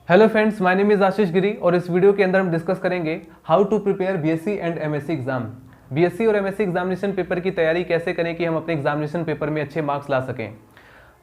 Hello friends, my name is Ashish Giri और इस video के अंदर हम डिस्कस करेंगे how to prepare BSc and MSc exam. BSc और एमएससी एग्जामिनेशन पेपर की तैयारी कैसे करें कि हम अपने एग्जामिनेशन पेपर में अच्छे मार्क्स ला सकें।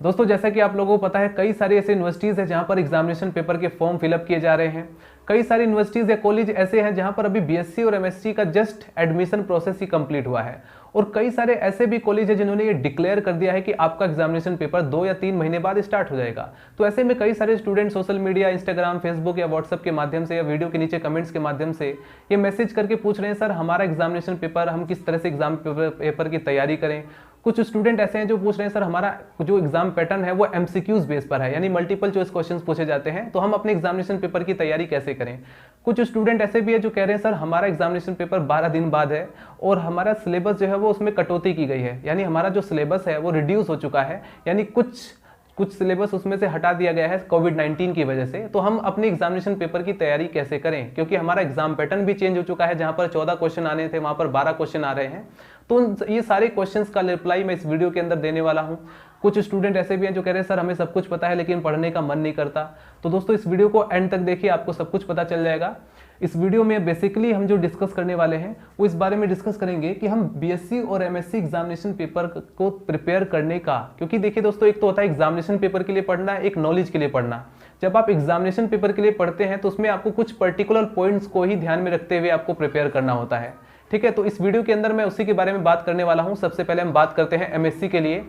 दोस्तों, जैसा कि आप लोगों को पता है, कई सारी ऐसे यूनिवर्सिटीज़ हैं जहां पर एग्जामिनेशन पेपर के फॉर्म फिलअप किए जा रहे हैं। कई सारी यूनिवर्सिटीज़ या कॉलेज ऐसे हैं जहां पर अभी बीएससी और एमएससी का जस्ट एडमिशन प्रोसेस ही कंप्लीट हुआ है, और कई सारे ऐसे भी कॉलेज हैं जिन्होंने ये डिक्लेयर कर दिया है कि आपका एग्जामिनेशन पेपर 2 या 3 महीने बाद स्टार्ट हो जाएगा। तो ऐसे में कई सारे student social media, Instagram, Facebook या व्हाट्सएप के माध्यम से या वीडियो के नीचे कमेंट्स के माध्यम से ये मैसेज करके पूछ रहे हैं, सर हमारा एग्जामिनेशन पेपर, हम किस तरह से एग्जाम पेपर की तैयारी करें। कुछ स्टूडेंट ऐसे हैं जो पूछ रहे हैं, सर हमारा जो एग्जाम पैटर्न है वो एमसीक्यूज बेस पर है, यानी मल्टीपल चॉइस क्वेश्चंस पूछे जाते हैं, तो हम अपने एग्जामिनेशन पेपर की तैयारी कैसे करें। कुछ स्टूडेंट ऐसे भी है जो कह रहे हैं, सर हमारा एग्जामिनेशन पेपर 12 दिन बाद है और हमारा सिलेबस जो है वो उसमें कटौती की गई है, यानी हमारा जो सिलेबस है वो रिड्यूस हो चुका है, यानी कुछ सिलेबस उसमें से हटा दिया गया है कोविड-19 की वजह से। तो हम अपने एग्जामिनेशन पेपर की तैयारी कैसे करें, क्योंकि हमारा एग्जाम पैटर्न भी चेंज हो चुका है। जहां पर 14 क्वेश्चन आने थे वहां पर 12 क्वेश्चन आ रहे हैं। तो ये सारे क्वेश्चंस का रिप्लाई मैं इस वीडियो के अंदर देने वाला हूं। कुछ स्टूडेंट ऐसे भी हैं जो कह रहे हैं, सर हमें सब कुछ पता है लेकिन पढ़ने का मन नहीं करता। तो दोस्तों, इस वीडियो को एंड तक देखिए, आपको सब कुछ पता चल जाएगा। इस वीडियो में बेसिकली हम जो डिस्कस करने वाले हैं वो इस बारे में डिस्कस करेंगे कि हम बीएससी और एमएससी एग्जामिनेशन पेपर को प्रिपेयर करने का, क्योंकि देखिए दोस्तों, एक तो होता है एग्जामिनेशन पेपर के लिए पढ़ना, एक नॉलेज के लिए पढ़ना। जब आप एग्जामिनेशन पेपर के लिए पढ़ते हैं तो उसमें आपको कुछ पर्टिकुलर पॉइंट्स को ही ध्यान में रखते हुए आपको प्रिपेयर करना होता है, ठीक है। तो इस वीडियो के अंदर मैं उसी के बारे में बात करने वाला हूं। सबसे पहले हम बात करते हैं एमएससी के लिए।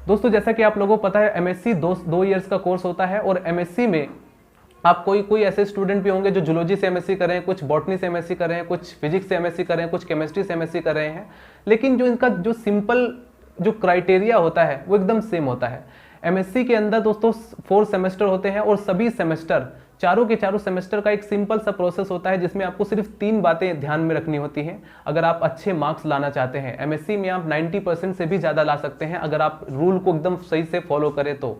दोस्तों, जैसा कि आप लोगों को पता है, एमएससी 2 ईयर्स का कोर्स होता है, और एमएससी में आप कोई ऐसे स्टूडेंट भी होंगे जो जूलॉजी से एमएससी कर रहे हैं, कुछ बॉटनी से एमएससी कर रहे हैं, कुछ फिजिक्स से एमएससी कर रहे हैं, कुछ केमिस्ट्री से एमएससी कर रहे हैं, लेकिन जो इनका जो सिंपल जो क्राइटेरिया होता है वो एकदम सेम होता है। एमएससी के अंदर दोस्तों 4 सेमेस्टर होते हैं, और सभी सेमेस्टर, चारों के चारों सेमेस्टर का एक सिंपल सा प्रोसेस होता है जिसमें आपको सिर्फ 3 बातें ध्यान में रखनी होती हैं अगर आप अच्छे मार्क्स लाना चाहते हैं। एमएससी में आप 90% से भी ज़्यादा ला सकते हैं अगर आप रूल को एकदम सही से फॉलो करें तो।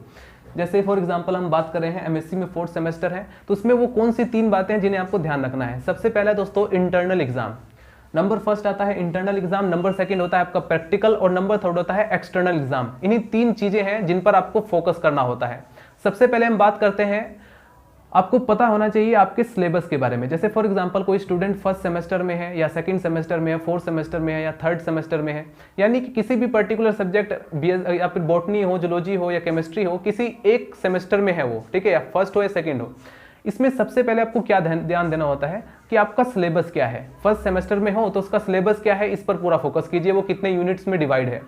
जैसे फॉर एग्जांपल हम बात कर रहे हैं, एमएससी में 4th सेमेस्टर है, तो उसमें वो कौन सी 3 बातें हैं जिन्हें आपको ध्यान रखना है। सबसे पहला दोस्तों, इंटरनल एग्जाम। नंबर फर्स्ट आता है इंटरनल एग्जाम, नंबर सेकंड होता है आपका प्रैक्टिकल, और नंबर थर्ड होता है एक्सटर्नल एग्जाम। इन्हीं 3 चीजें हैं जिन पर आपको फोकस करना होता है। सबसे पहले हम बात करते हैं, आपको पता होना चाहिए आपके सिलेबस के बारे में। जैसे फॉर एग्जांपल कोई स्टूडेंट 1st सेमेस्टर में है या 2nd सेमेस्टर में है, 4th सेमेस्टर में है या 3rd सेमेस्टर में है, यानी कि किसी भी पर्टिकुलर सब्जेक्ट या फिर बॉटनी हो, जूलॉजी हो या केमिस्ट्री हो, किसी एक सेमेस्टर में है वो, ठीक है, या फर्स्ट हो या सेकेंड हो। इसमें सबसे पहले आपको क्या ध्यान देना होता है कि आपका सिलेबस क्या है। 1st सेमेस्टर में हो तो उसका सिलेबस क्या है, इस पर पूरा फोकस कीजिए, वो कितने यूनिट्स में डिवाइड है।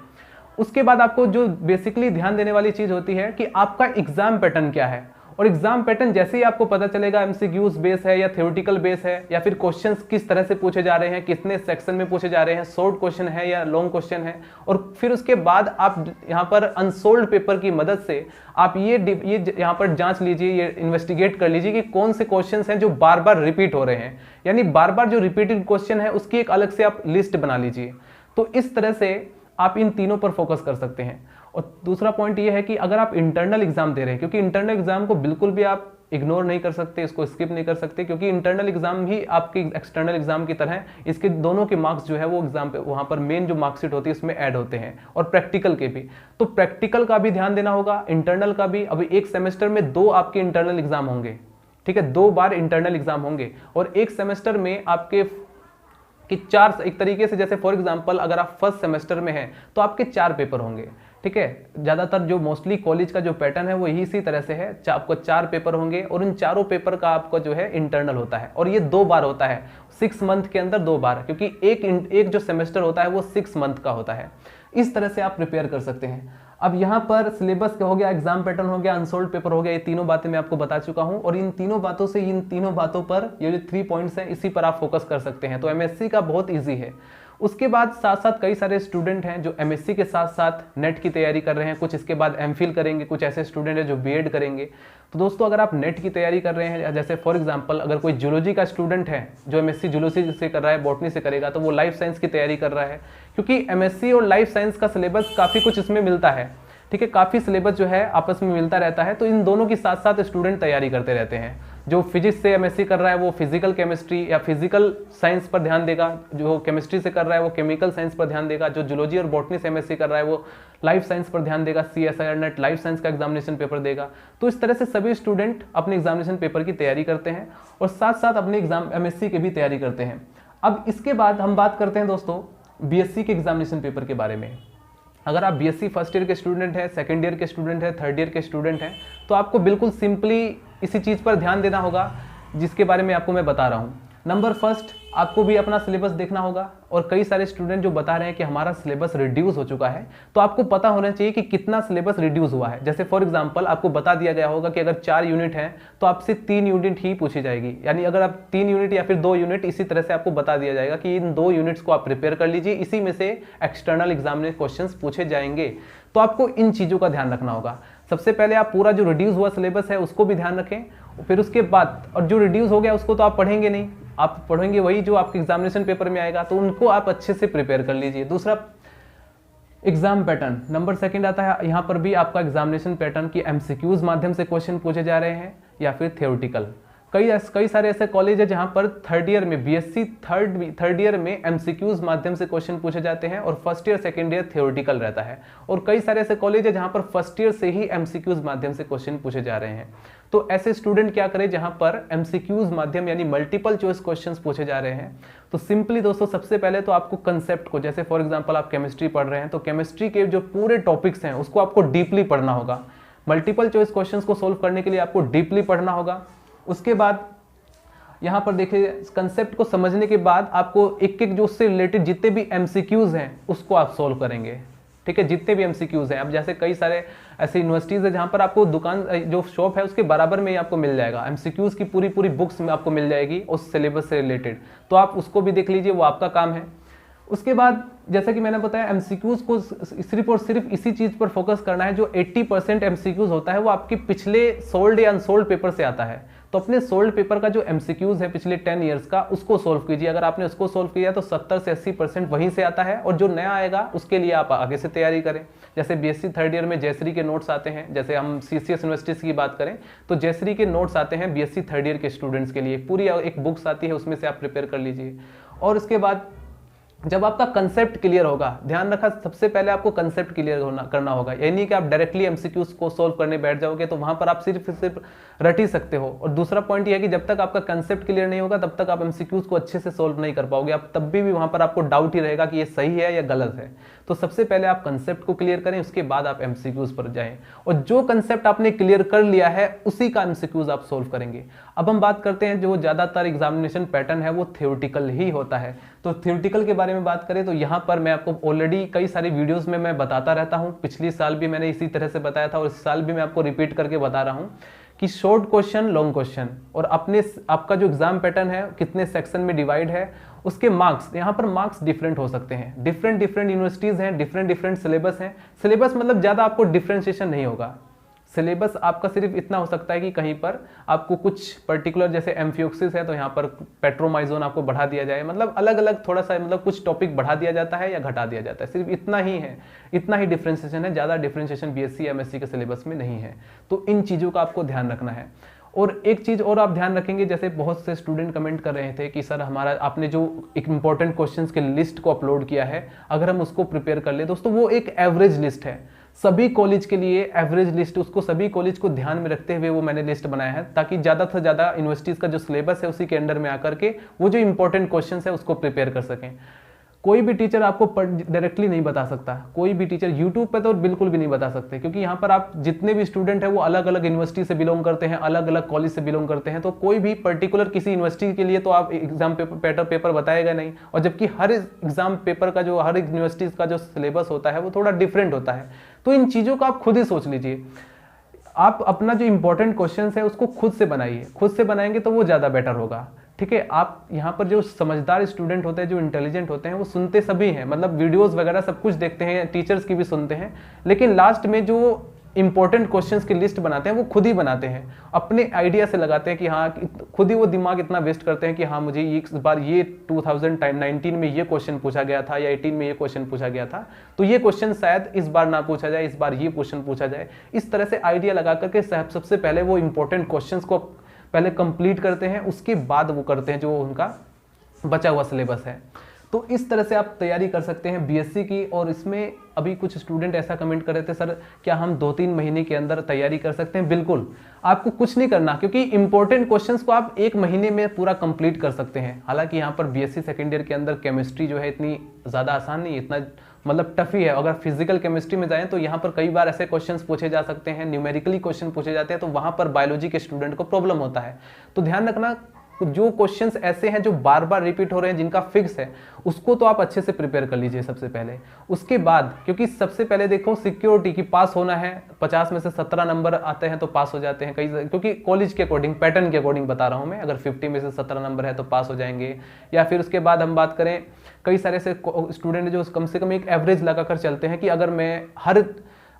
उसके बाद आपको जो बेसिकली ध्यान देने वाली चीज होती है कि आपका एग्जाम पैटर्न क्या है। और एग्जाम पैटर्न जैसे ही आपको पता चलेगा, एमसीक्यूज बेस है या थ्योरेटिकल बेस है, या फिर क्वेश्चंस किस तरह से पूछे जा रहे हैं, कितने सेक्शन में पूछे जा रहे हैं, शॉर्ट क्वेश्चन है या लॉन्ग क्वेश्चन है, और फिर उसके बाद आप यहाँ पर अनसोल्ड पेपर की मदद से आप ये यहाँ पर जांच लीजिए, ये इन्वेस्टिगेट कर लीजिए कि कौन से क्वेश्चन हैं जो बार बार रिपीट हो रहे हैं, यानी बार बार जो रिपीटेड क्वेश्चन है उसकी एक अलग से आप लिस्ट बना लीजिए। तो इस तरह से आप इन तीनों पर फोकस कर सकते हैं। और दूसरा पॉइंट ये है कि अगर आप इंटरनल एग्जाम दे रहे हैं, क्योंकि इंटरनल एग्जाम को बिल्कुल भी आप इग्नोर नहीं कर सकते, इसको स्किप नहीं कर सकते, क्योंकि इंटरनल एग्जाम ही आपकी एक्सटर्नल एग्जाम की तरह है। इसके दोनों के मार्क्स जो है वो एग्जाम पे वहां पर मेन जो मार्कशीट होती है उसमें ऐड होते हैं, और प्रैक्टिकल के भी। तो प्रैक्टिकल का भी ध्यान देना होगा, इंटरनल का भी। अभी एक सेमेस्टर में 2 आपके इंटरनल एग्जाम होंगे, ठीक है, 2 बार इंटरनल एग्जाम होंगे, और एक सेमेस्टर में आपके कि 4, एक तरीके से जैसे फॉर एग्जांपल अगर आप 1st सेमेस्टर में हैं तो आपके 4 पेपर होंगे, ठीक है। ज़्यादातर जो मोस्टली कॉलेज का जो पैटर्न है वो इसी तरह से है, आपको 4 पेपर होंगे, और उन चारों पेपर का आपका जो है इंटरनल होता है, और ये 2 बार होता है 6 मंथ के अंदर, 2 बार, क्योंकि एक जो सेमेस्टर होता है वो 6 मंथ का होता है। इस तरह से आप प्रिपेयर कर सकते हैं। अब यहाँ पर सिलेबस हो गया, एग्जाम पैटर्न हो गया, अनसोल्ड पेपर हो गया, ये तीनों बातें मैं आपको बता चुका हूँ, और इन तीनों बातों पर ये जो 3 पॉइंट्स हैं इसी पर आप फोकस कर सकते हैं। तो एमएससी का बहुत ईजी है। उसके बाद साथ साथ कई सारे स्टूडेंट हैं जो एमएससी के साथ साथ नेट की तैयारी कर रहे हैं, कुछ इसके बाद एमफिल करेंगे, कुछ ऐसे स्टूडेंट हैं जो बीएड करेंगे। तो दोस्तों, अगर आप नेट की तैयारी कर रहे हैं, जैसे फॉर एग्जांपल अगर कोई जूलॉजी का स्टूडेंट है जो एमएससी जूलॉजी से कर रहा है, बॉटनी से करेगा, तो वो लाइफ साइंस की तैयारी कर रहा है, क्योंकि एमएससी और लाइफ साइंस का सिलेबस काफ़ी कुछ इसमें मिलता है, ठीक है, काफ़ी सिलेबस जो है आपस में मिलता रहता है। तो इन दोनों के साथ साथ स्टूडेंट तैयारी करते रहते हैं। जो फिजिक्स से एमएससी कर रहा है वो फिजिकल केमिस्ट्री या फिजिकल साइंस पर ध्यान देगा, जो केमिस्ट्री से कर रहा है वो केमिकल साइंस पर ध्यान देगा, जो जूलॉजी और बॉटनी से एमएससी कर रहा है वो लाइफ साइंस पर ध्यान देगा, CSIR नेट लाइफ साइंस का एग्जामिनेशन पेपर देगा। तो इस तरह से सभी स्टूडेंट अपने एग्जामिनेशन पेपर की तैयारी करते हैं और साथ साथ अपने एग्जाम एमएससी की भी तैयारी करते हैं। अब इसके बाद हम बात करते हैं दोस्तों बीएससी के एग्जामिनेशन पेपर के बारे में। अगर आप बीएससी फर्स्ट ईयर के स्टूडेंट हैं, सेकंड ईयर के स्टूडेंट हैं, थर्ड ईयर के स्टूडेंट हैं, तो आपको बिल्कुल सिंपली इसी चीज़ पर ध्यान देना होगा जिसके बारे में आपको मैं बता रहा हूँ। नंबर फर्स्ट, आपको भी अपना सिलेबस देखना होगा और कई सारे स्टूडेंट जो बता रहे हैं कि हमारा सिलेबस रिड्यूस हो चुका है, तो आपको पता होना चाहिए कि कितना सिलेबस रिड्यूस हुआ है। जैसे फॉर एग्जांपल आपको बता दिया गया होगा कि अगर 4 यूनिट हैं तो आपसे 3 यूनिट ही पूछी जाएगी, यानी अगर आप 3 यूनिट या फिर 2 यूनिट, इसी तरह से आपको बता दिया जाएगा कि इन 2 यूनिट्स को आप प्रिपेयर कर लीजिए, इसी में से एक्सटर्नल एग्जाम में क्वेश्चन पूछे जाएंगे। तो आपको इन चीज़ों का ध्यान रखना होगा। सबसे पहले आप पूरा जो रिड्यूस हुआ सिलेबस है उसको भी ध्यान रखें, फिर उसके बाद, और जो रिड्यूस हो गया उसको तो आप पढ़ेंगे नहीं, आप पढ़ेंगे वही जो आपके एग्जामिनेशन पेपर में आएगा, तो उनको आप अच्छे से प्रिपेयर कर लीजिए। दूसरा, एग्जाम पैटर्न नंबर सेकंड आता है। यहाँ पर भी आपका एग्जामिनेशन पैटर्न की एमसीक्यूज माध्यम से क्वेश्चन पूछे जा रहे हैं या फिर थ्योरेटिकल। कई सारे ऐसे कॉलेज है जहाँ पर थर्ड ईयर में बीएससी थर्ड ईयर में एमसीक्यूज माध्यम से क्वेश्चन पूछे जाते हैं और first year second year theoretical रहता है, और कई सारे ऐसे कॉलेज है जहाँ पर फर्स्ट ईयर से ही एमसीक्यूज माध्यम से क्वेश्चन पूछे जा रहे हैं। तो ऐसे स्टूडेंट क्या करें जहां पर एमसीक्यूज माध्यम यानी मल्टीपल चॉइस क्वेश्चंस पूछे जा रहे हैं, तो सिंपली दोस्तों सबसे पहले तो आपको कंसेप्ट को, जैसे फॉर एग्जांपल आप केमिस्ट्री पढ़ रहे हैं तो केमिस्ट्री के जो पूरे टॉपिक्स हैं उसको आपको डीपली पढ़ना होगा। मल्टीपल चॉइस क्वेश्चंस को सोल्व करने के लिए आपको डीपली पढ़ना होगा। उसके बाद यहाँ पर देखिए, कंसेप्ट को समझने के बाद आपको एक एक जो उससे रिलेटेड जितने भी एमसीक्यूज हैं उसको आप सोल्व करेंगे, ठीक है, जितने भी एमसीक्यूज हैं। अब जैसे कई सारे ऐसे यूनिवर्सिटीज है जहाँ पर आपको दुकान जो शॉप है उसके बराबर में ही आपको मिल जाएगा, एमसीक्यूज की पूरी बुक्स में आपको मिल जाएगी उस सिलेबस से रिलेटेड, तो आप उसको भी देख लीजिए, वो आपका काम है। उसके बाद जैसा कि मैंने बताया, एमसीक्यूज को सिर्फ और सिर्फ इसी चीज़ पर फोकस करना है, जो 80% एमसीक्यूज होता है वो आपके पिछले सोल्ड या अनसोल्ड पेपर से आता है। तो अपने सोल्ड पेपर का जो एमसीक्यूज है पिछले 10 ईयर्स का उसको सोल्व कीजिए। अगर आपने उसको सोल्व किया तो 70 से 80% वहीं से आता है, और जो नया आएगा उसके लिए आप आगे से तैयारी करें। जैसे बीएससी थर्ड ईयर में जयश्री के नोट्स आते हैं, जैसे हम सीसीएस यूनिवर्सिटीज की बात करें तो जयश्री के नोट्स आते हैं बीएससी थर्ड ईयर के स्टूडेंट्स के लिए, पूरी एक बुक्स आती है, उसमें से आप प्रिपेयर कर लीजिए। और उसके बाद जब आपका कंसेप्ट क्लियर होगा, ध्यान रखा सबसे पहले आपको कंसेप्ट क्लियर करना होगा, यानी नहीं कि आप डायरेक्टली एमसीक्यूज को सोल्व करने बैठ जाओगे तो वहां पर आप सिर्फ रट ही सकते हो। और दूसरा पॉइंट यह है कि जब तक आपका कंसेप्ट क्लियर नहीं होगा तब तक आप एमसीक्यूज को अच्छे से सोल्व नहीं कर पाओगे, आप तब भी वहां पर आपको डाउट ही रहेगा कि ये सही है या गलत है। तो सबसे पहले आप कंसेप्ट को क्लियर करें, उसके बाद आप एमसीक्यूज पर जाएं, और जो कंसेप्ट आपने क्लियर कर लिया है उसी का एमसीक्यूज आप सोल्व करेंगे। अब हम बात करते हैं, जो ज्यादातर एग्जामिनेशन पैटर्न है वो थ्योरेटिकल ही होता है। तो थ्योरेटिकल के बारे में बात करें तो यहाँ पर मैं आपको ऑलरेडी कई सारी वीडियोस में मैं बताता रहता हूँ, पिछली साल भी मैंने इसी तरह से बताया था और इस साल भी मैं आपको रिपीट करके बता रहा हूँ कि शॉर्ट क्वेश्चन, लॉन्ग क्वेश्चन, और आपका जो एग्जाम पैटर्न है कितने सेक्शन में डिवाइड है, उसके मार्क्स, यहाँ पर मार्क्स डिफरेंट हो सकते हैं। डिफरेंट यूनिवर्सिटीज हैं, डिफरेंट सिलेबस हैं। सिलेबस मतलब ज़्यादा आपको डिफ्रेंशिएशन नहीं होगा, सिलेबस आपका सिर्फ इतना हो सकता है कि कहीं पर आपको कुछ पर्टिकुलर, जैसे एम्फियोक्सिस है तो यहाँ पर पेट्रोमाइजोन आपको बढ़ा दिया जाए, मतलब अलग अलग थोड़ा सा, मतलब कुछ टॉपिक बढ़ा दिया जाता है या घटा दिया जाता है, सिर्फ इतना ही है, इतना ही डिफ्रेंशिएशन है, ज़्यादा डिफ्रेंशिएशन बीएससी एमएससी के सिलेबस में नहीं है। तो इन चीज़ों का आपको ध्यान रखना है। और एक चीज़ और आप ध्यान रखेंगे, जैसे बहुत से स्टूडेंट कमेंट कर रहे थे कि सर हमारा आपने जो एक इंपॉर्टेंट क्वेश्चंस के लिस्ट को अपलोड किया है अगर हम उसको प्रिपेयर कर ले, दोस्तों वो एक एवरेज लिस्ट है, सभी कॉलेज के लिए एवरेज लिस्ट, उसको सभी कॉलेज को ध्यान में रखते हुए वो मैंने लिस्ट बनाया है, ताकि ज़्यादा से ज़्यादा यूनिवर्सिटीज़ का जो सिलेबस है उसी के अंडर में आकर के वो जो इंपॉर्टेंट क्वेश्चंस है उसको प्रिपेयर कर सकें। कोई भी टीचर आपको डायरेक्टली नहीं बता सकता, कोई भी टीचर यूट्यूब पे तो बिल्कुल भी नहीं बता सकते, क्योंकि यहाँ पर आप जितने भी स्टूडेंट हैं वो अलग अलग यूनिवर्सिटी से बिलोंग करते हैं, अलग अलग कॉलेज से बिलोंग करते हैं, तो कोई भी पर्टिकुलर किसी यूनिवर्सिटी के लिए तो आप एग्जाम पेपर बताएगा नहीं, और जबकि हर एग्जाम पेपर का जो हर यूनिवर्सिटीज का जो सिलेबस होता है वो थोड़ा डिफरेंट होता है। तो इन चीज़ों को आप खुद ही सोच लीजिए, आप अपना जो इंपॉर्टेंट क्वेश्चन है उसको खुद से बनाइए, खुद से बनाएंगे तो वो ज़्यादा बेटर होगा, ठीक है। आप यहाँ पर जो समझदार स्टूडेंट होते हैं, जो इंटेलिजेंट होते हैं, वो सुनते सभी हैं, मतलब वीडियोस वगैरह सब कुछ देखते हैं, टीचर्स की भी सुनते हैं, लेकिन लास्ट में जो इंपॉर्टेंट क्वेश्चंस की लिस्ट बनाते हैं वो खुद ही बनाते हैं, अपने आइडिया से लगाते हैं कि हाँ, खुद ही वो दिमाग इतना वेस्ट करते हैं कि हाँ मुझे इस बार ये 2019 में ये क्वेश्चन पूछा गया था या 18 में ये क्वेश्चन पूछा गया था, तो ये क्वेश्चन शायद इस बार ना पूछा जाए, इस बार ये क्वेश्चन पूछा जाए। इस तरह से आइडिया लगा करके सबसे पहले वो इंपॉर्टेंट क्वेश्चंस को पहले कंप्लीट करते हैं, उसके बाद वो करते हैं जो उनका बचा हुआ सिलेबस है। तो इस तरह से आप तैयारी कर सकते हैं बीएससी की। और इसमें अभी कुछ स्टूडेंट ऐसा कमेंट कर रहे थे, सर क्या हम 2-3 महीने के अंदर तैयारी कर सकते हैं? बिल्कुल, आपको कुछ नहीं करना, क्योंकि इंपॉर्टेंट क्वेश्चंस को आप 1 महीने में पूरा कंप्लीट कर सकते हैं। हालांकि यहाँ पर बीएससी सेकेंड ईयर के अंदर केमिस्ट्री जो है इतनी ज़्यादा आसान नहीं है, इतना मतलब टफ ही है। अगर फिजिकल केमिस्ट्री में जाएं तो यहाँ पर कई बार ऐसे क्वेश्चंस पूछे जा सकते हैं, न्यूमेरिकली क्वेश्चन पूछे जाते हैं, तो वहाँ पर बायोलॉजी के स्टूडेंट को प्रॉब्लम होता है। तो ध्यान रखना, जो क्वेश्चंस ऐसे हैं जो बार बार रिपीट हो रहे हैं, जिनका फिक्स है, उसको तो आप अच्छे से प्रिपेयर कर लीजिए सबसे पहले। उसके बाद, क्योंकि सबसे पहले देखो सिक्योरिटी की पास होना है, 50 में से 17 नंबर आते हैं तो पास हो जाते हैं कई, क्योंकि कॉलेज के अकॉर्डिंग, पैटर्न के अकॉर्डिंग बता रहा हूं मैं। अगर 50 में से 17 नंबर है तो पास हो जाएंगे। या फिर उसके बाद हम बात करें, कई सारे से स्टूडेंट जो कम से कम एक एवरेज लगाकर चलते हैं कि अगर मैं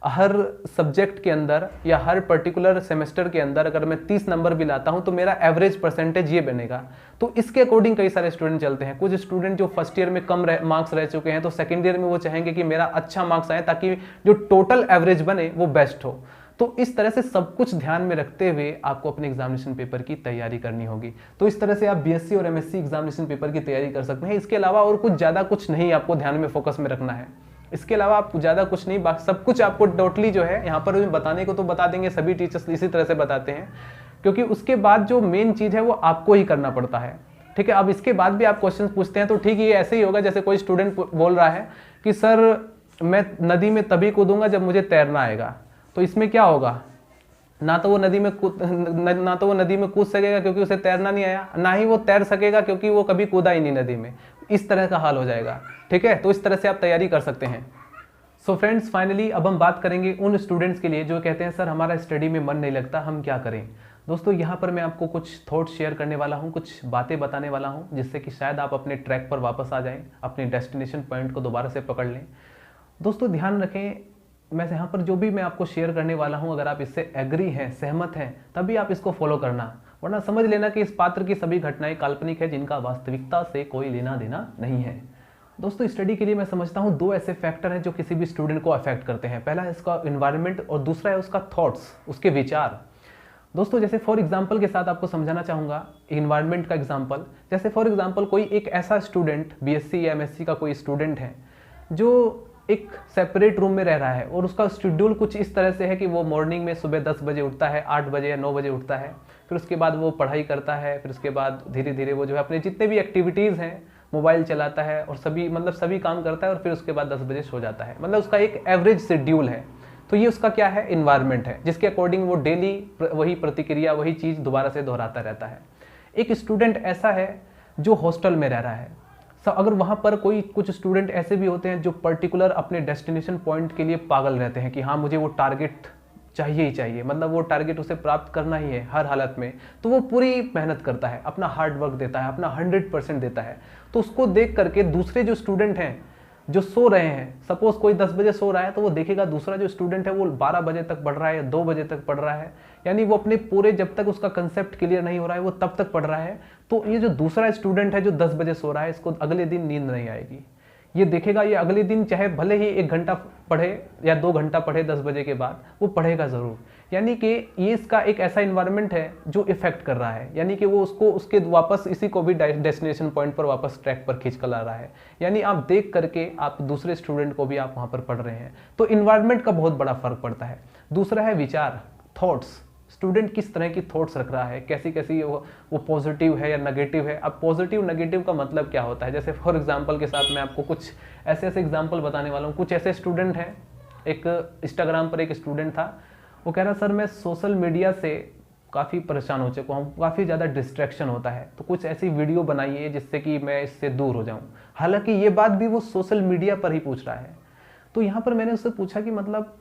हर सब्जेक्ट के अंदर या हर पर्टिकुलर सेमेस्टर के अंदर अगर मैं 30 नंबर भी लाता हूं तो मेरा एवरेज परसेंटेज ये बनेगा। तो इसके अकॉर्डिंग कई सारे स्टूडेंट चलते हैं। कुछ स्टूडेंट जो फर्स्ट ईयर में कम मार्क्स रह चुके हैं तो सेकेंड ईयर में वो चाहेंगे कि मेरा अच्छा मार्क्स आए ताकि जो टोटल एवरेज बने वो बेस्ट हो। तो इस तरह से सब कुछ ध्यान में रखते हुए आपको अपने एग्जामिनेशन पेपर की तैयारी करनी होगी। तो इस तरह से आप बीएससी और एमएससी एग्जामिनेशन पेपर की तैयारी कर सकते हैं। इसके अलावा और कुछ ज़्यादा कुछ नहीं आपको ध्यान में फोकस में रखना है। इसके अलावा आप ज़्यादा कुछ नहीं, बाकी सब कुछ आपको टोटली जो है यहाँ पर बताने को तो बता देंगे, सभी टीचर्स इसी तरह से बताते हैं, क्योंकि उसके बाद जो मेन चीज़ है वो आपको ही करना पड़ता है। ठीक है, अब इसके बाद भी आप क्वेश्चन पूछते हैं तो ठीक है, ये ऐसे ही होगा जैसे कोई स्टूडेंट बोल रहा है कि सर मैं नदी में तभी कूदूंगा जब मुझे तैरना आएगा। तो इसमें क्या होगा, ना तो वो नदी में कूद सकेगा क्योंकि उसे तैरना नहीं आया, ना ही वो तैर सकेगा क्योंकि वो कभी कूदा ही नहीं नदी में। इस तरह का हाल हो जाएगा। ठीक है, तो इस तरह से आप तैयारी कर सकते हैं। सो फ्रेंड्स, फाइनली अब हम बात करेंगे उन स्टूडेंट्स के लिए जो कहते हैं सर हमारा स्टडी में मन नहीं लगता, हम क्या करें। दोस्तों, यहाँ पर मैं आपको कुछ थॉट्स शेयर करने वाला हूँ, कुछ बातें बताने वाला हूँ, जिससे कि शायद आप अपने ट्रैक पर वापस आ जाएं, अपने डेस्टिनेशन पॉइंट को दोबारा से पकड़ लें। दोस्तों ध्यान रखें, मैं यहाँ पर जो भी मैं आपको शेयर करने वाला हूँ, अगर आप इससे एग्री हैं, सहमत हैं, तभी आप इसको फॉलो करना, वरना समझ लेना कि इस पात्र की सभी घटनाएं काल्पनिक है जिनका वास्तविकता से कोई लेना देना नहीं है। दोस्तों, स्टडी के लिए मैं समझता हूँ 2 ऐसे फैक्टर हैं जो किसी भी स्टूडेंट को अफेक्ट करते हैं। पहला है इसका इन्वायरमेंट और दूसरा है उसका थॉट्स, उसके विचार। दोस्तों, जैसे फॉर एग्जाम्पल के साथ आपको समझाना चाहूँगा इन्वायरमेंट का एग्जाम्पल। जैसे फॉर एग्जाम्पल कोई एक ऐसा स्टूडेंट, बीएससी या एमएससी का कोई स्टूडेंट है जो एक सेपरेट रूम में रह रहा है और उसका शेड्यूल कुछ इस तरह से है कि वो मॉर्निंग में सुबह 10 बजे उठता है, 8 बजे या 9 बजे उठता है, फिर उसके बाद वो पढ़ाई करता है, फिर उसके बाद धीरे धीरे वो जो है अपने जितने भी एक्टिविटीज़ हैं मोबाइल चलाता है और सभी काम करता है और फिर उसके बाद 10 बजे सो जाता है। मतलब उसका एक एवरेज शेड्यूल है। तो ये उसका क्या है, इन्वायरमेंट है, जिसके अकॉर्डिंग वो डेली वही प्रतिक्रिया, वही चीज़ दोबारा से दोहराता रहता है। एक स्टूडेंट ऐसा है जो हॉस्टल में रह रहा है। अगर वहाँ पर कुछ स्टूडेंट ऐसे भी होते हैं जो पर्टिकुलर अपने डेस्टिनेशन पॉइंट के लिए पागल रहते हैं कि हाँ मुझे वो टारगेट चाहिए ही चाहिए, मतलब वो टारगेट उसे प्राप्त करना ही है हर हालत में। तो वो पूरी मेहनत करता है, अपना हार्ड वर्क देता है, अपना 100% देता है। तो उसको देख करके दूसरे जो स्टूडेंट हैं जो सो रहे हैं, सपोज कोई 10 बजे सो रहा है तो वो देखेगा दूसरा जो स्टूडेंट है वो 12 बजे तक पढ़ रहा है या 2 बजे तक पढ़ रहा है, यानी वो अपने पूरे जब तक उसका कंसेप्ट क्लियर नहीं हो रहा है वो तब तक पढ़ रहा है। तो ये जो दूसरा स्टूडेंट है जो 10 बजे सो रहा है, इसको अगले दिन नींद नहीं आएगी। ये देखेगा, ये अगले दिन चाहे भले ही 1 घंटा पढ़े या 2 घंटा पढ़े 10 बजे के बाद, वो पढ़ेगा ज़रूर। यानी कि ये इसका एक ऐसा इन्वायरमेंट है जो इफेक्ट कर रहा है, यानी कि वो उसको उसके वापस इसी को भी डेस्टिनेशन पॉइंट पर वापस ट्रैक पर खींच कर ला रहा है। यानी आप देख करके आप दूसरे स्टूडेंट को भी आप वहाँ पर पढ़ रहे हैं। तो इन्वायरमेंट का बहुत बड़ा फर्क पड़ता है। दूसरा है विचार, थॉट्स। स्टूडेंट किस तरह की थॉट्स रख रहा है, कैसी वो पॉजिटिव है या नेगेटिव है। अब पॉजिटिव नेगेटिव का मतलब क्या होता है, जैसे फॉर एग्जांपल के साथ मैं आपको कुछ ऐसे एग्जांपल बताने वाला हूँ। कुछ ऐसे स्टूडेंट हैं, एक इंस्टाग्राम पर एक स्टूडेंट था, वो कह रहा सर मैं सोशल मीडिया से काफ़ी परेशान हो चुका हूँ, काफ़ी ज़्यादा डिस्ट्रैक्शन होता है, तो कुछ ऐसी वीडियो बनाइए जिससे कि मैं इससे दूर हो जाऊँ। हालांकि ये बात भी वो सोशल मीडिया पर ही पूछ रहा है। तो यहाँ पर मैंने उससे पूछा कि मतलब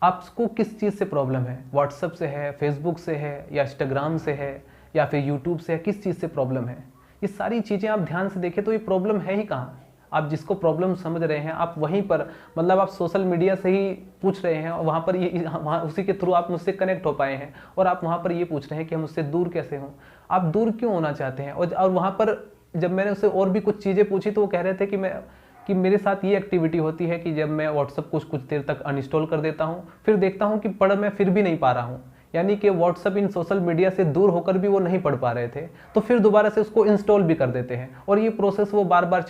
आपको किस चीज़ से प्रॉब्लम है, व्हाट्सएप से है, फेसबुक से है, या इंस्टाग्राम से है, या फिर यूट्यूब से है, किस चीज़ से प्रॉब्लम है। ये सारी चीज़ें आप ध्यान से देखें तो ये प्रॉब्लम है ही कहाँ। आप जिसको प्रॉब्लम समझ रहे हैं आप वहीं पर, मतलब आप सोशल मीडिया से ही पूछ रहे हैं और वहाँ पर वहाँ उसी के थ्रू आप मुझसे कनेक्ट हो पाए हैं और आप वहाँ पर ये पूछ रहे हैं कि हम उससे दूर कैसे हों। आप दूर क्यों होना चाहते हैं। और वहाँ पर जब मैंने उससे और भी कुछ चीज़ें पूछी तो वो कह रहे थे कि मेरे साथ ये एक्टिविटी होती है कि जब मैं व्हाट्सएप कुछ देर तक अनइंस्टॉल कर देता हूँ, फिर देखता हूँ कि पढ़ मैं फिर भी नहीं पा रहा हूँ। यानी कि व्हाट्सअप इन सोशल मीडिया से दूर होकर भी वो नहीं पढ़ पा रहे थे, तो फिर दोबारा से उसको इंस्टॉल भी कर देते हैं और ये प्रोसेस वो बार बार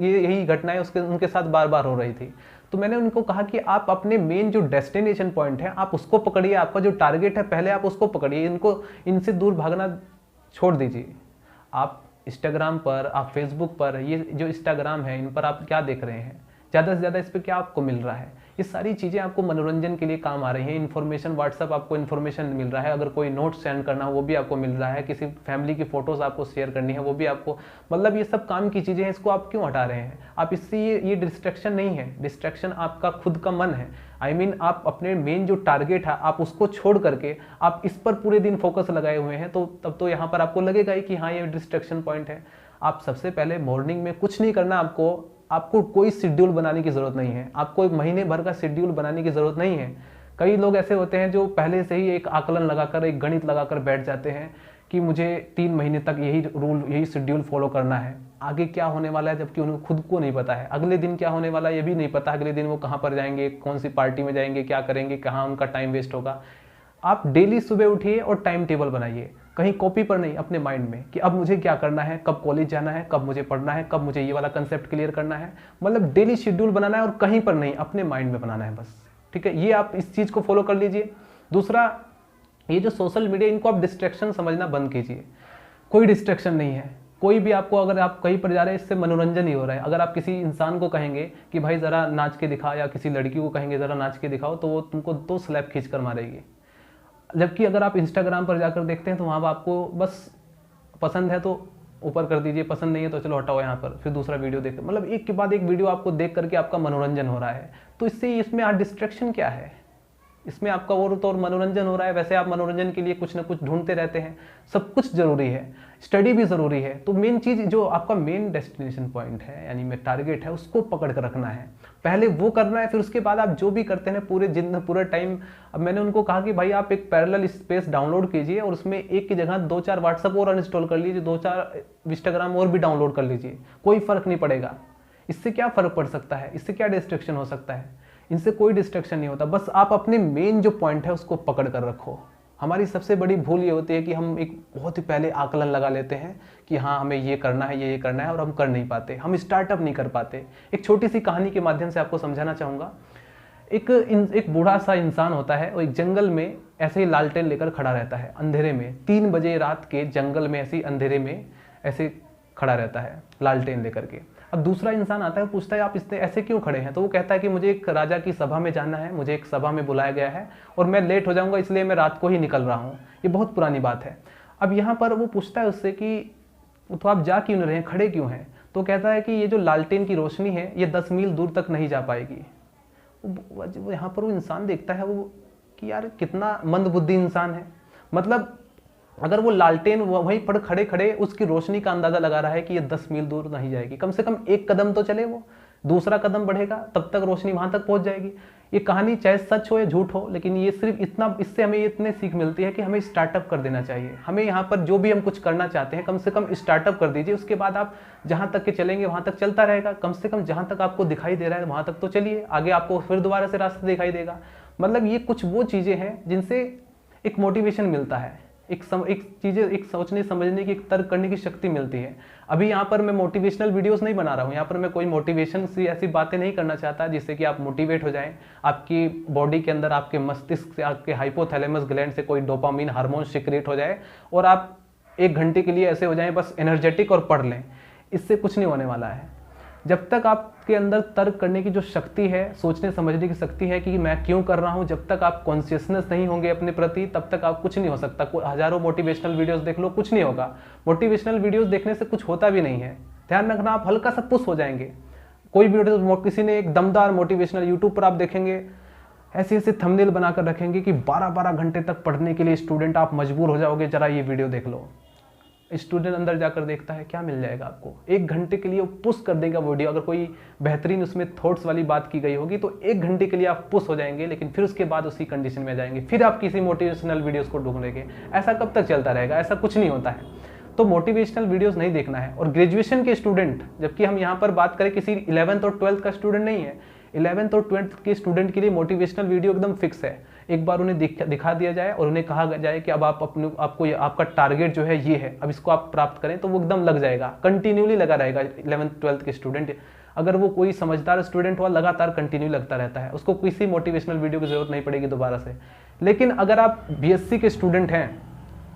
यही घटनाएं उनके साथ बार बार हो रही थी। तो मैंने उनको कहा कि आप अपने मेन जो डेस्टिनेशन पॉइंट है आप उसको पकड़िए, आपका जो टारगेट है पहले आप उसको पकड़िए, इनसे दूर भागना छोड़ दीजिए। आप इंस्टाग्राम पर, आप फेसबुक पर, ये जो इंस्टाग्राम है इन पर आप क्या देख रहे हैं, ज़्यादा से ज़्यादा इस पर क्या आपको मिल रहा है, ये सारी चीज़ें आपको मनोरंजन के लिए काम आ रही हैं। इन्फॉर्मेशन, व्हाट्सअप आपको इन्फॉर्मेशन मिल रहा है, अगर कोई नोट सेंड करना हो वो भी आपको मिल रहा है, किसी फैमिली की फ़ोटोज़ आपको शेयर करनी है वो भी आपको, मतलब ये सब काम की चीज़ें हैं, इसको आप क्यों हटा रहे हैं? आप इससे ये डिस्ट्रैक्शन नहीं है, डिस्ट्रैक्शन आपका खुद का मन है। आई मीन आप अपने मेन जो टारगेट है आप उसको छोड़ करके आप इस पर पूरे दिन फोकस लगाए हुए हैं, तो तब तो यहाँ पर आपको लगेगा ही कि हाँ ये डिस्ट्रैक्शन पॉइंट है। आप सबसे पहले मॉर्निंग में कुछ नहीं करना, आपको कोई शेड्यूल बनाने की ज़रूरत नहीं है, आपको एक महीने भर का शेड्यूल बनाने की ज़रूरत नहीं है। कई लोग ऐसे होते हैं जो पहले से ही एक आकलन लगाकर, एक गणित लगाकर बैठ जाते हैं कि मुझे 3 महीने तक यही रूल, यही शेड्यूल फॉलो करना है, आगे क्या होने वाला है जबकि उन्हें खुद को नहीं पता है, अगले दिन क्या होने वाला है ये भी नहीं पता, अगले दिन वो कहाँ पर जाएंगे, कौन सी पार्टी में जाएंगे, क्या करेंगे, कहाँ उनका टाइम वेस्ट होगा। आप डेली सुबह उठिए और टाइम टेबल बनाइए, कहीं कॉपी पर नहीं, अपने माइंड में कि अब मुझे क्या करना है, कब कॉलेज जाना है, कब मुझे पढ़ना है, कब मुझे ये वाला कंसेप्ट क्लियर करना है, मतलब डेली शेड्यूल बनाना है और कहीं पर नहीं, अपने माइंड में बनाना है बस। ठीक है, ये आप इस चीज़ को फॉलो कर लीजिए। दूसरा, ये जो सोशल मीडिया, इनको आप डिस्ट्रैक्शन समझना बंद कीजिए। कोई डिस्ट्रैक्शन नहीं है, कोई भी आपको, अगर आप कहीं पर जा रहे हैं इससे मनोरंजन ही हो रहा है। अगर आप किसी इंसान को कहेंगे कि भाई ज़रा नाच के दिखा, या किसी लड़की को कहेंगे ज़रा नाच के दिखाओ, तो वो तुमको 2 स्लैप खींच कर मारेगी। जबकि अगर आप इंस्टाग्राम पर जाकर देखते हैं तो वहाँ पर आपको बस पसंद है तो ऊपर कर दीजिए, पसंद नहीं है तो चलो हटाओ यहाँ पर, फिर दूसरा वीडियो देख, मतलब एक के बाद एक वीडियो आपको देख करके आपका मनोरंजन हो रहा है। तो इसमें आप डिस्ट्रैक्शन क्या है? इसमें आपका और तो और मनोरंजन हो रहा है। वैसे आप मनोरंजन के लिए कुछ ना कुछ ढूंढते रहते हैं, सब कुछ ज़रूरी है, स्टडी भी ज़रूरी है। तो मेन चीज़ जो आपका मेन डेस्टिनेशन पॉइंट है, यानी में टारगेट है, उसको पकड़ कर रखना है, पहले वो करना है, फिर उसके बाद आप जो भी करते हैं पूरे टाइम। अब मैंने उनको कहा कि भाई आप एक पैरेलल स्पेस डाउनलोड कीजिए और उसमें एक की जगह 2-4 व्हाट्सअप और अनइंस्टॉल कर लीजिए, 2-4 इंस्टाग्राम और भी डाउनलोड कर लीजिए, कोई फ़र्क नहीं पड़ेगा। इससे क्या फ़र्क पड़ सकता है, इससे क्या डिस्ट्रैक्शन हो सकता है? इनसे कोई डिस्ट्रैक्शन नहीं होता, बस आप अपने मेन जो पॉइंट है उसको पकड़ कर रखो। हमारी सबसे बड़ी भूल ये होती है कि हम एक बहुत ही पहले आकलन लगा लेते हैं कि हाँ हमें ये करना है, ये करना है, और हम कर नहीं पाते, हम स्टार्टअप नहीं कर पाते। एक छोटी सी कहानी के माध्यम से आपको समझाना चाहूँगा। एक बूढ़ा सा इंसान होता है और एक जंगल में ऐसे ही लालटेन लेकर खड़ा रहता है अंधेरे में, 3 बजे रात के जंगल में ऐसे अंधेरे में ऐसे खड़ा रहता है लालटेन लेकर के। अब दूसरा इंसान आता है, पूछता है आप इससे ऐसे क्यों खड़े हैं? तो वो कहता है कि मुझे एक राजा की सभा में जाना है, मुझे एक सभा में बुलाया गया है और मैं लेट हो जाऊंगा, इसलिए मैं रात को ही निकल रहा हूँ। ये बहुत पुरानी बात है। अब यहाँ पर वो पूछता है उससे कि तो आप जा क्यों नहीं रहे हैं, खड़े क्यों हैं? तो कहता है कि ये जो लालटेन की रोशनी है ये 10 मील दूर तक नहीं जा पाएगी। वो यहाँ पर वो इंसान देखता है वो कि यार कितना मंदबुद्धि इंसान है, मतलब अगर वो लालटेन वहीं पर खड़े खड़े उसकी रोशनी का अंदाजा लगा रहा है कि ये 10 मील दूर नहीं जाएगी, कम से कम 1 कदम तो चले, वो दूसरा कदम बढ़ेगा तब तक रोशनी वहां तक पहुंच जाएगी। ये कहानी चाहे सच हो या झूठ हो, लेकिन ये सिर्फ इतना, इससे हमें इतने सीख मिलती है कि हमें स्टार्टअप कर देना चाहिए। हमें यहाँ पर जो भी हम कुछ करना चाहते हैं कम से कम स्टार्टअप कर दीजिए, उसके बाद आप जहाँ तक के चलेंगे वहाँ तक चलता रहेगा। कम से कम जहाँ तक आपको दिखाई दे रहा है वहाँ तक तो चलिए, आगे आपको फिर दोबारा से रास्ता दिखाई देगा। मतलब ये कुछ वो चीज़ें हैं जिनसे एक मोटिवेशन मिलता है, एक सोचने समझने की, एक तर्क करने की शक्ति मिलती है। अभी यहाँ पर मैं मोटिवेशनल वीडियोस नहीं बना रहा हूँ, यहाँ पर मैं कोई मोटिवेशन सी ऐसी बातें नहीं करना चाहता जिससे कि आप मोटिवेट हो जाएं, आपकी बॉडी के अंदर, आपके मस्तिष्क से, आपके हाइपोथैलेमस ग्लैंड से कोई डोपामिन हार्मोन सिक्रेट हो जाए और आप 1 घंटे के लिए ऐसे हो जाएं बस एनर्जेटिक और पढ़ लें। इससे कुछ नहीं होने वाला है। जब तक आपके अंदर तर्क करने की जो शक्ति है, सोचने समझने की शक्ति है कि मैं क्यों कर रहा हूँ, जब तक आप कॉन्शियसनेस नहीं होंगे अपने प्रति, तब तक आप कुछ नहीं हो सकता। हजारों मोटिवेशनल वीडियोस देख लो, कुछ नहीं होगा। मोटिवेशनल वीडियोस देखने से कुछ होता भी नहीं है, ध्यान रखना, आप हल्का सा पुश हो जाएंगे। कोई वीडियो किसी ने एक दमदार मोटिवेशनल यूट्यूब पर आप देखेंगे ऐसे ऐसे थंबनेल बनाकर रखेंगे कि 12-12 घंटे तक पढ़ने के लिए स्टूडेंट आप मजबूर हो जाओगे, जरा ये वीडियो देख लो। स्टूडेंट अंदर जाकर देखता है, क्या मिल जाएगा आपको? 1 घंटे के लिए वो पुश कर देगा वीडियो। अगर कोई बेहतरीन उसमें थॉट्स वाली बात की गई होगी तो 1 घंटे के लिए आप पुश हो जाएंगे, लेकिन फिर उसके बाद उसी कंडीशन में जाएंगे, फिर आप किसी मोटिवेशनल वीडियोस को ढूंढेंगे। ऐसा कब तक चलता रहेगा? ऐसा कुछ नहीं होता है। तो मोटिवेशनल वीडियोस नहीं देखना है। और ग्रेजुएशन के स्टूडेंट, जबकि हम यहाँ पर बात करें किसी 11th और 12th का स्टूडेंट नहीं है, 11th और 12th के स्टूडेंट के लिए मोटिवेशनल वीडियो एकदम फिक्स है। एक बार उन्हें दिखा दिया जाए और उन्हें कहा जाए कि अब आपको आपका टारगेट जो है ये है, अब इसको आप प्राप्त करें, तो वो एकदम लग जाएगा, कंटिन्यूली लगा रहेगा। 11th 12th के स्टूडेंट, अगर वो कोई समझदार स्टूडेंट हुआ, लगातार कंटिन्यू लगता रहता है, उसको किसी मोटिवेशनल वीडियो की जरूरत नहीं पड़ेगी दोबारा से। लेकिन अगर आप बीएससी के स्टूडेंट हैं,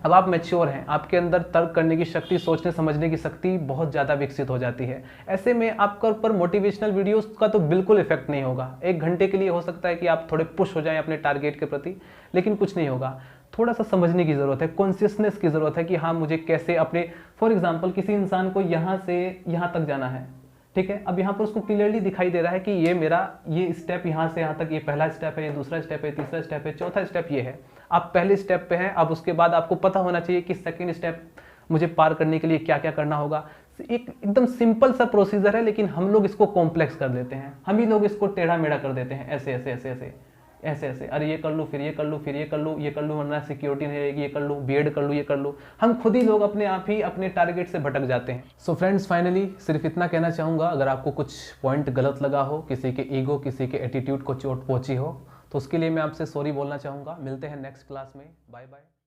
अब आप मैच्योर हैं, आपके अंदर तर्क करने की शक्ति, सोचने समझने की शक्ति बहुत ज़्यादा विकसित हो जाती है, ऐसे में आपका ऊपर मोटिवेशनल वीडियोस का तो बिल्कुल इफेक्ट नहीं होगा। 1 घंटे के लिए हो सकता है कि आप थोड़े पुश हो जाएं अपने टारगेट के प्रति, लेकिन कुछ नहीं होगा। थोड़ा सा समझने की ज़रूरत है, कॉन्शियसनेस की ज़रूरत है कि हाँ मुझे कैसे अपने, फॉर एग्जाम्पल किसी इंसान को यहाँ से यहाँ तक जाना है, ठीक है, अब यहाँ पर उसको क्लियरली दिखाई दे रहा है कि ये मेरा ये स्टेप यहाँ से यहाँ तक, ये पहला स्टेप है, ये दूसरा स्टेप है, तीसरा स्टेप है, चौथा स्टेप ये है। आप पहले स्टेप पे हैं, अब उसके बाद आपको पता होना चाहिए कि सेकंड स्टेप मुझे पार करने के लिए क्या क्या करना होगा। एक एकदम सिंपल सा प्रोसीजर है, लेकिन हम लोग इसको कॉम्प्लेक्स कर देते हैं, हम ही लोग इसको टेढ़ा मेढ़ा कर देते हैं, ऐसे ऐसे ऐसे ऐसे ऐसे ऐसे, अरे ये कर लूँ, फिर ये कर लूँ, फिर ये कर लूँ, ये कर लूँ वरना सिक्योरिटी नहीं रहेगी, ये कर लूँ, बीएड कर लूँ, ये कर लूँ। हम खुद ही लोग अपने आप ही अपने टारगेट से भटक जाते हैं। सो फ्रेंड्स, फाइनली सिर्फ इतना कहना चाहूँगा, अगर आपको कुछ पॉइंट गलत लगा हो, किसी के ईगो, किसी के एटीट्यूड को चोट पहुँची हो, तो उसके लिए मैं आपसे सॉरी बोलना चाहूँगा। मिलते हैं नेक्स्ट क्लास में, बाय बाय।